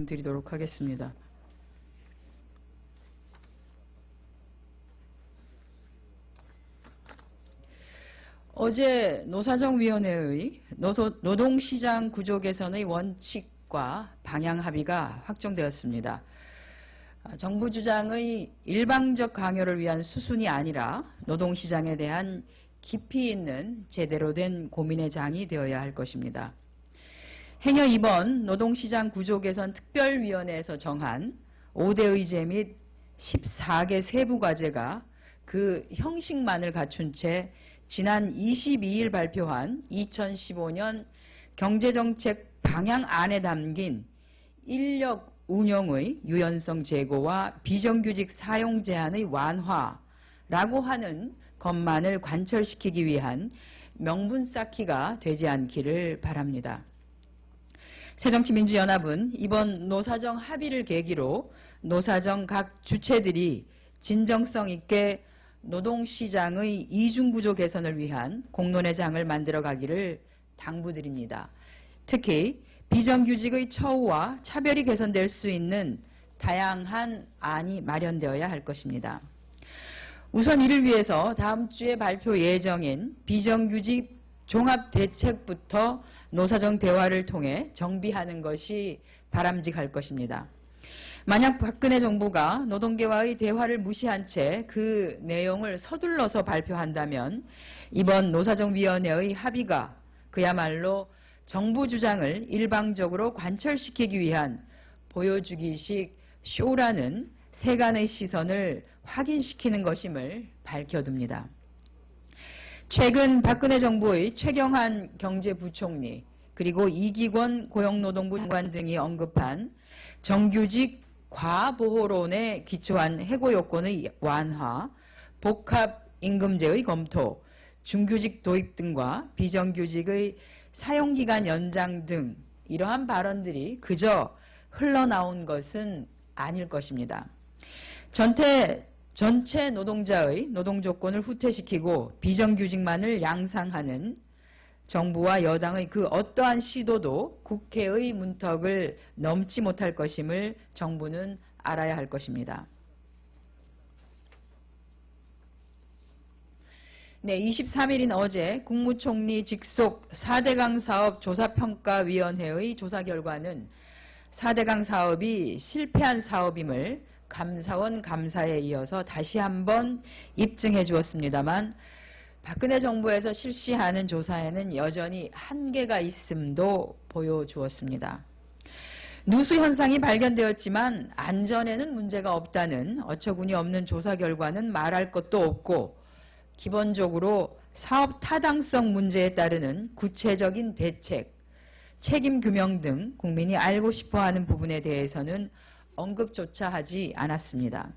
드리도록 하겠습니다. 어제 노사정위원회의 노동시장 구조 개선의 원칙과 방향 합의가 확정되었습니다. 정부 주장의 일방적 강요를 위한 수순이 아니라 노동시장에 대한 깊이 있는 제대로 된 고민의 장이 되어야 할 것입니다. 행여 이번 노동시장 구조개선 특별위원회에서 정한 5대 의제 및 14개 세부과제가 그 형식만을 갖춘 채 지난 22일 발표한 2015년 경제정책 방향안에 담긴 인력 운영의 유연성 제고와 비정규직 사용 제한의 완화라고 하는 것만을 관철시키기 위한 명분 쌓기가 되지 않기를 바랍니다. 새정치민주연합은 이번 노사정 합의를 계기로 노사정 각 주체들이 진정성 있게 노동시장의 이중구조 개선을 위한 공론의 장을 만들어가기를 당부드립니다. 특히 비정규직의 처우와 차별이 개선될 수 있는 다양한 안이 마련되어야 할 것입니다. 우선 이를 위해서 다음 주에 발표 예정인 비정규직 종합대책부터 노사정 대화를 통해 정비하는 것이 바람직할 것입니다. 만약 박근혜 정부가 노동계와의 대화를 무시한 채 그 내용을 서둘러서 발표한다면 이번 노사정위원회의 합의가 그야말로 정부 주장을 일방적으로 관철시키기 위한 보여주기식 쇼라는 세간의 시선을 확인시키는 것임을 밝혀둡니다. 최근 박근혜 정부의 최경환 경제부총리 그리고 이기권 고용노동부 장관 등이 언급한 정규직 과보호론에 기초한 해고요건의 완화, 복합임금제의 검토, 중규직 도입 등과 비정규직의 사용기간 연장 등 이러한 발언들이 그저 흘러나온 것은 아닐 것입니다. 전체 노동자의 노동조건을 후퇴시키고 비정규직만을 양상하는 정부와 여당의 그 어떠한 시도도 국회의 문턱을 넘지 못할 것임을 정부는 알아야 할 것입니다. 네, 23일인 어제 국무총리 직속 4대강 사업 조사평가위원회의 조사 결과는 4대강 사업이 실패한 사업임을 감사원 감사에 이어서 다시 한번 입증해 주었습니다만 박근혜 정부에서 실시하는 조사에는 여전히 한계가 있음도 보여주었습니다. 누수 현상이 발견되었지만 안전에는 문제가 없다는 어처구니 없는 조사 결과는 말할 것도 없고 기본적으로 사업 타당성 문제에 따르는 구체적인 대책, 책임 규명 등 국민이 알고 싶어하는 부분에 대해서는 언급조차 하지 않았습니다.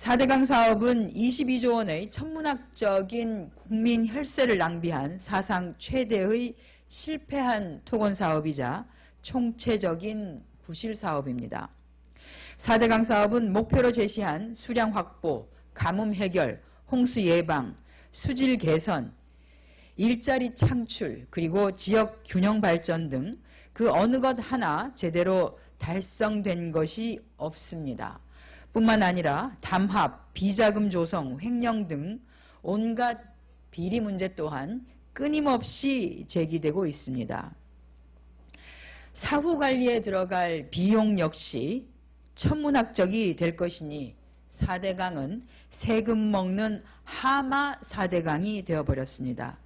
4대강 사업은 22조 원의 천문학적인 국민 혈세를 낭비한 사상 최대의 실패한 토건사업이자 총체적인 부실사업입니다. 4대강 사업은 목표로 제시한 수량 확보, 가뭄 해결, 홍수 예방, 수질 개선, 일자리 창출, 그리고 지역 균형 발전 등 그 어느 것 하나 제대로 달성된 것이 없습니다. 뿐만 아니라 담합, 비자금 조성, 횡령 등 온갖 비리 문제 또한 끊임없이 제기되고 있습니다. 사후 관리에 들어갈 비용 역시 천문학적이 될 것이니 4대강은 세금 먹는 하마 4대강이 되어버렸습니다.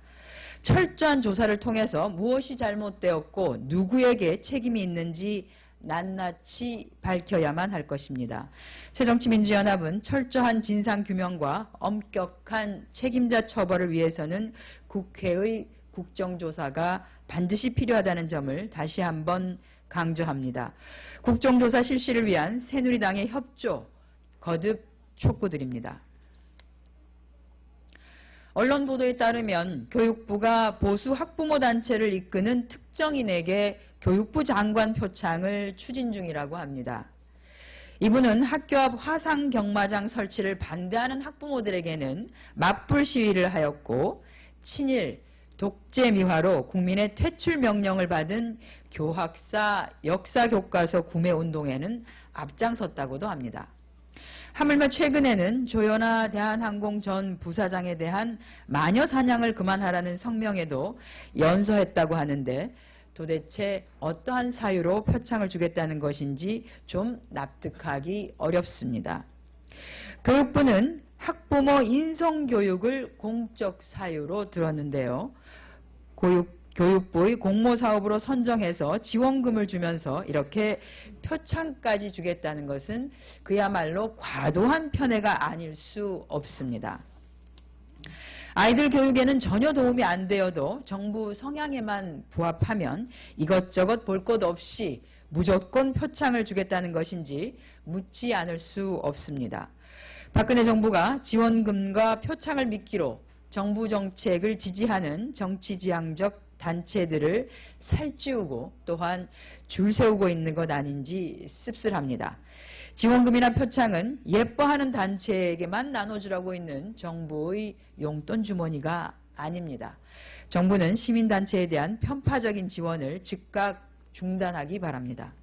철저한 조사를 통해서 무엇이 잘못되었고 누구에게 책임이 있는지 낱낱이 밝혀야만 할 것입니다. 새정치민주연합은 철저한 진상규명과 엄격한 책임자 처벌을 위해서는 국회의 국정조사가 반드시 필요하다는 점을 다시 한번 강조합니다. 국정조사 실시를 위한 새누리당의 협조 거듭 촉구드립니다. 언론 보도에 따르면 교육부가 보수 학부모 단체를 이끄는 특정인에게 교육부 장관 표창을 추진 중이라고 합니다. 이분은 학교 앞 화상 경마장 설치를 반대하는 학부모들에게는 맞불 시위를 하였고 친일 독재 미화로 국민의 퇴출 명령을 받은 교학사 역사교과서 구매 운동에는 앞장섰다고도 합니다. 하물며 최근에는 조현아 대한항공 전 부사장에 대한 마녀 사냥을 그만하라는 성명에도 연서했다고 하는데 도대체 어떠한 사유로 표창을 주겠다는 것인지 좀 납득하기 어렵습니다. 교육부는 학부모 인성교육을 공적 사유로 들었는데요. 교육부의 공모사업으로 선정해서 지원금을 주면서 이렇게 표창까지 주겠다는 것은 그야말로 과도한 편애가 아닐 수 없습니다. 아이들 교육에는 전혀 도움이 안 되어도 정부 성향에만 부합하면 이것저것 볼 것 없이 무조건 표창을 주겠다는 것인지 묻지 않을 수 없습니다. 박근혜 정부가 지원금과 표창을 미끼로 정부 정책을 지지하는 정치지향적 단체들을 살찌우고 또한 줄 세우고 있는 것 아닌지 씁쓸합니다. 지원금이나 표창은 예뻐하는 단체에게만 나눠주라고 있는 정부의 용돈 주머니가 아닙니다. 정부는 시민단체에 대한 편파적인 지원을 즉각 중단하기 바랍니다.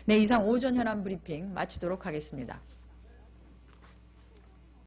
네, 이상 오전 현안 브리핑 마치도록 하겠습니다.